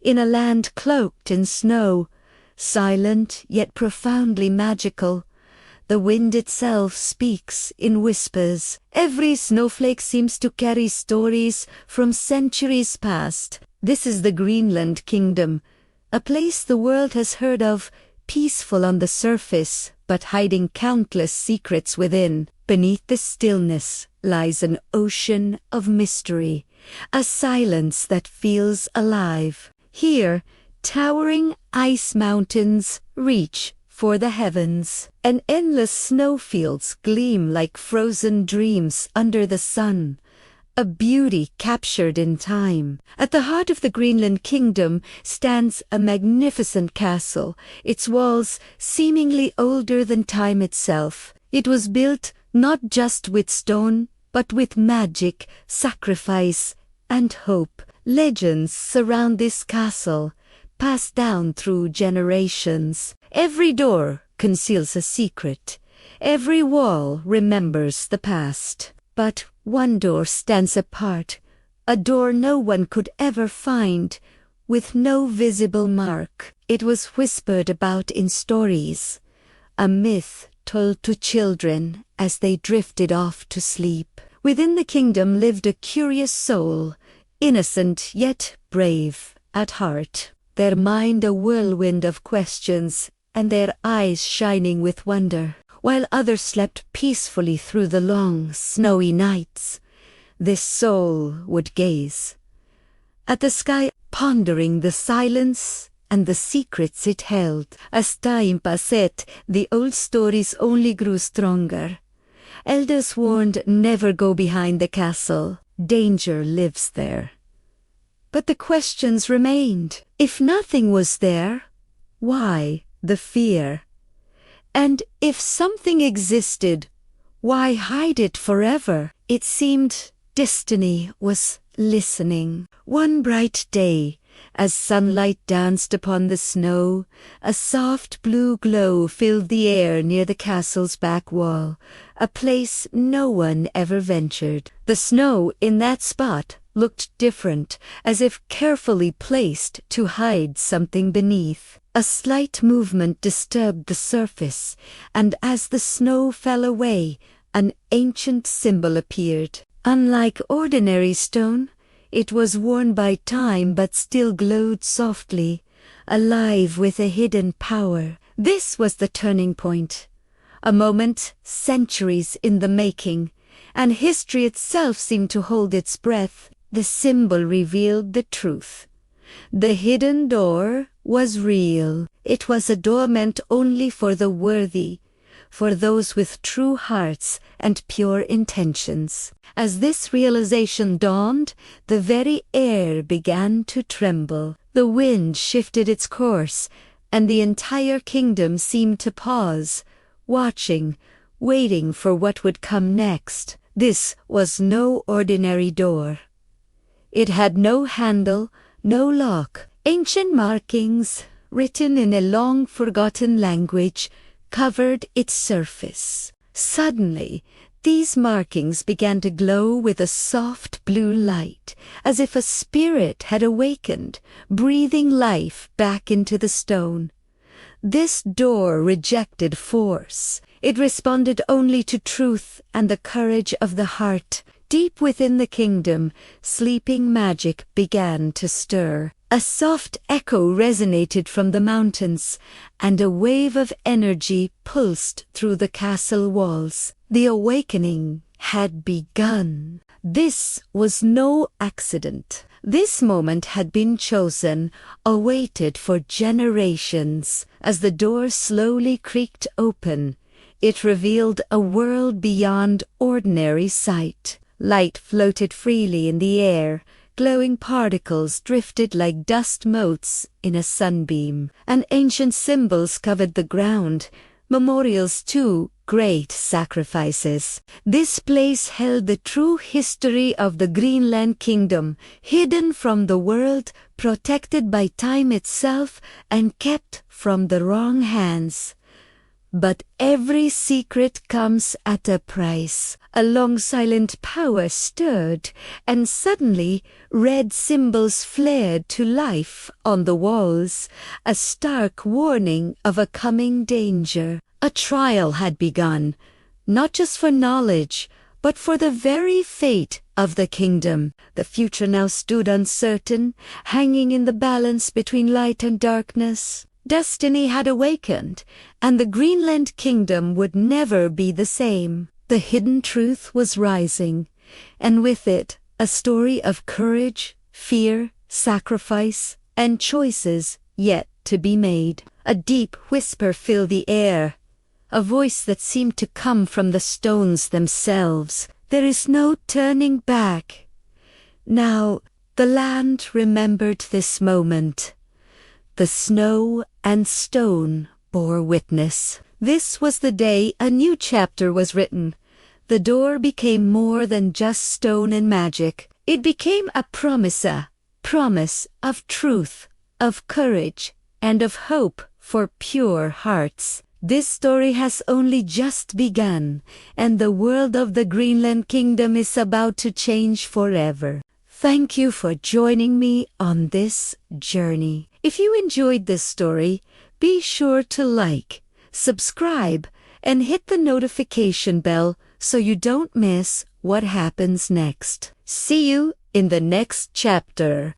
in a land cloaked in snow, silent yet profoundly magical. The wind itself speaks in whispers. Every snowflake seems to carry stories from centuries past. This is the Greenland Kingdom, a place the world has heard of, peaceful on the surface, but hiding countless secrets within. Beneath the stillness lies an ocean of mystery, a silence that feels alive. Here, towering ice mountains reach for the heavens, and endless snowfields gleam like frozen dreams under the sun, a beauty captured in time. At the heart of the Greenland Kingdom stands a magnificent castle, its walls seemingly older than time itself. It was built not just with stone, but with magic, sacrifice, and hope. Legends surround this castle, passed down through generations. Every door conceals a secret. Every wall remembers the past. But one door stands apart, a door no one could ever find, with no visible mark. It was whispered about in stories, a myth told to children as they drifted off to sleep. Within the kingdom lived a curious soul, innocent yet brave at heart, their mind a whirlwind of questions, and their eyes shining with wonder. While others slept peacefully through the long, snowy nights, this soul would gaze at the sky, pondering the silence and the secrets it held. As time passed, the old stories only grew stronger. Elders warned, never go behind the castle. Danger lives there. But the questions remained. If nothing was there, why the fear? And if something existed, why hide it forever? It seemed destiny was listening. One bright day, as sunlight danced upon the snow, a soft blue glow filled the air near the castle's back wall, a place no one ever ventured. The snow in that spot looked different, as if carefully placed to hide something beneath. A slight movement disturbed the surface, and as the snow fell away, an ancient symbol appeared. Unlike ordinary stone, it was worn by time but still glowed softly, alive with a hidden power. This was the turning point, a moment centuries in the making, and history itself seemed to hold its breath. The symbol revealed the truth. The hidden door was real. It was a door meant only for the worthy, for those with true hearts and pure intentions. As this realization dawned, the very air began to tremble. The wind shifted its course, and the entire kingdom seemed to pause, watching, waiting for what would come next. This was no ordinary door. It had no handle, no lock. Ancient markings, written in a long-forgotten language, covered its surface. Suddenly, these markings began to glow with a soft blue light, as if a spirit had awakened, breathing life back into the stone. This door rejected force. It responded only to truth and the courage of the heart. Deep within the kingdom, sleeping magic began to stir. A soft echo resonated from the mountains, and a wave of energy pulsed through the castle walls. The awakening had begun. This was no accident. This moment had been chosen, awaited for generations. As the door slowly creaked open, it revealed a world beyond ordinary sight. Light floated freely in the air. Glowing particles drifted like dust motes in a sunbeam, and ancient symbols covered the ground, memorials to great sacrifices. This place held the true history of the Greenland Kingdom, hidden from the world, protected by time itself, and kept from the wrong hands. But every secret comes at a price. A long silent power stirred, and suddenly red symbols flared to life on the walls, a stark warning of a coming danger. A trial had begun, not just for knowledge, but for the very fate of the kingdom. The future now stood uncertain, hanging in the balance between light and darkness. Destiny had awakened, and the Greenland Kingdom would never be the same. The hidden truth was rising, and with it, a story of courage, fear, sacrifice, and choices yet to be made. A deep whisper filled the air, a voice that seemed to come from the stones themselves. There is no turning back. Now, the land remembered this moment. The snow and stone bore witness. This was the day a new chapter was written. The door became more than just stone and magic. It became a promise of truth, of courage, and of hope for pure hearts. This story has only just begun, and the world of the Greenland Kingdom is about to change forever. Thank you for joining me on this journey. If you enjoyed this story, be sure to like, subscribe, and hit the notification bell so you don't miss what happens next. See you in the next chapter.